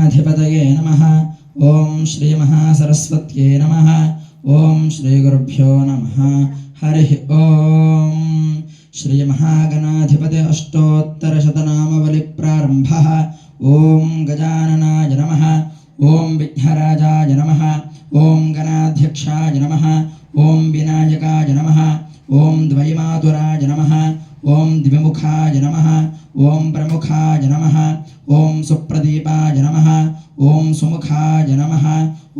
गणाधिपतये नमः। ओम श्री महासरस्वत्यै नमः। ओम श्री गुरुभ्यो नमः। हरि ओम। श्री महागणाधिपते अष्टोत्तरशतनामवलि प्रारंभः। ओम गजाननाय नमः। ओम विघ्नराजाय नमः। ओम गणाध्यक्षाय नमः। ओम विनायकाय नमः। ओम द्वैमातुराय नमः। ओम द्विमुखाय नमः। ओम प्रमुखाय नमः। ओम सुप्रदीपाय नमः। ओम सुमुखाय नमः।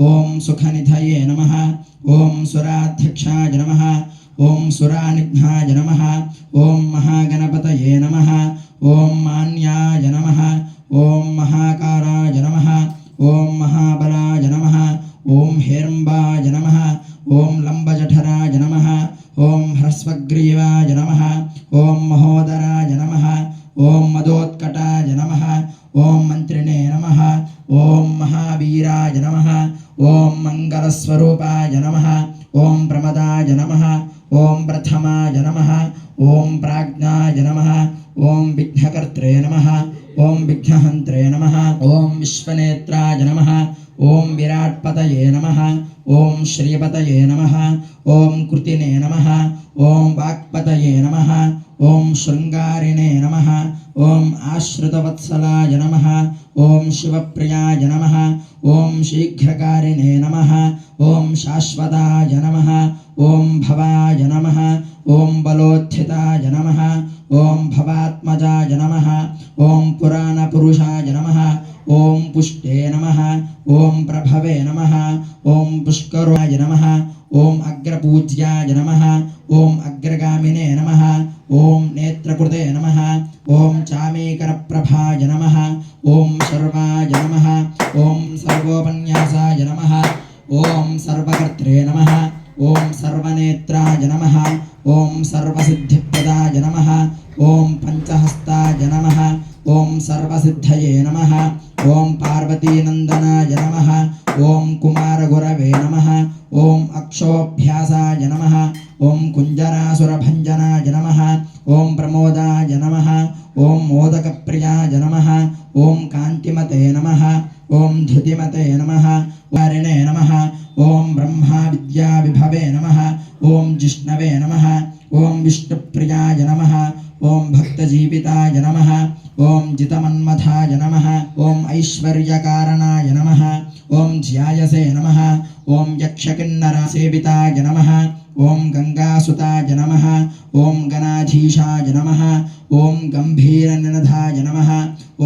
ओम सुखनिधये नमः। ओम सुराध्यक्षाय नमः। ओम सुरानिघ्नाय नमः। ओम महागणपतये नमः। ओम मान्याय नमः। ओम महाकाराय नमः। ओम महाबलाय नमः। ओम हेरंबाय नमः। ओम लंबजठराय नमः। ओम ह्रस्वग्रीवाय नमः। ओम महोदराय नमः। ओम मदोत्कटाय नमः। ओम मंत्रिणे नमः। ओम महावीराय नमः। ओम मंगलस्वरूपाय नमः। ओम प्रमदाय नमः। ओम प्रथमाय नमः। ओम प्राज्ञाय नमः। ओम विघ्नकर्त्रे नमः। ओम विघ्नहन्त्रे नमः। ओम विश्वनेत्राय नमः। ओम विराट्पतये नमः। ओम श्रीपतये नमः। ओम कृतिने नमः। ओम वाक्पतये नमः। ओम शृंगारिणे नमः। ओम आश्रितवत्सलाय नमः। ओम शिवप्रियाय नमः। ओम शीघ्रकारिणे नमः। ओम शाश्वताय नमः। ओम भवाय नमः। ओम बलोत्थिताय नमः। ओम भवात्मजाय नमः। ओम पुराणपुरुषाय नमः। ओम पुष्टे नमः। ओम प्रभवे नमः। ओम पुष्कराय नमः। ओम अग्रपूज्याय नमः। ओम अग्रगामिने नमः। ओम नेत्रकृते नमः। ओम चामेकरप्रभाय नमः। ओम सर्वाय नमः। ओम सर्वोपन्यासाय नमः। ओम सर्वकर्त्रे नमः। ओम सर्वनेत्राय नमः। ओम सर्वसिद्धिप्रदाय नमः। ओम पंचहस्ताय नमः। ओम सर्वसिद्धये नमः। ओम पार्वतीनंदनाय नमः। ओम कुमारगुरवे नमः। ओम अक्षोभ्यासाय नमः। ओम कुंजरासुरभंजनाय नमः। ओम प्रमोदाय नमः। ओम मोदकप्रियाय नमः। ओम कांतिमते नमः। ओम धृतिमते नमः। वारिणे नमः। ओम ब्रह्मा विद्या विभवे नमः। ओम जिष्णवे नमः। ओम विष्णुप्रियाय नमः। ओम भक्तजीविताय नमः। ओम जितमन्मथाय नमः। ओम ऐश्वर्यकारणाय नमः। ओम ज्यायसे नमः। ओम यक्षकिन्नरसेविताय नमः। ओम गंगासुताय नमः। ओम गणाधीशाय नमः। ओम गंभीरनिनधाय नमः।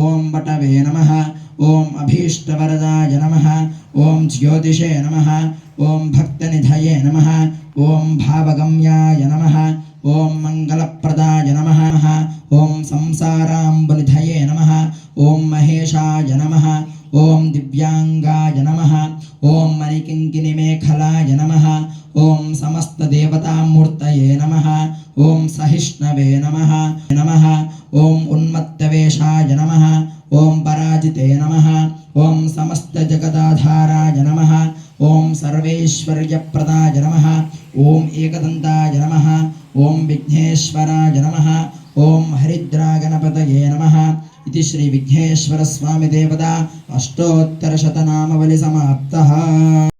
ओम वटवे नमः। ओम अभीष्टवरदाय नमः। ओम ज्योतिषे नमः। ओम भक्तनिधये नमः। ओम भावगम्याय नमः। ओम मंगलप्रदाय नमः। ओम संसाराम्बनिधये नमः। ओम महेशाय नमः। ओम दिव्यांगाय नमः। ओम मणिकिंकिणिमेखलाय नमः। ओम समस्तदेवतामूर्तये नमः। ओम सहिष्णवे नमः। नमः। ओम उन्मत्तवेशाय नमः। ओम पराजिते नमः। ओम समस्तजगदाधाराय नमः। ओम सर्वैश्वर्यप्रदाय नमः। ओम एकदन्ताय नमः। ओम विघ्नेश्वराय नमः। ओम हरिद्रागणपतये नमः। इति श्री विघ्नेश्वर स्वामी देवता अष्टोत्तरशतनामवलि समाप्तः।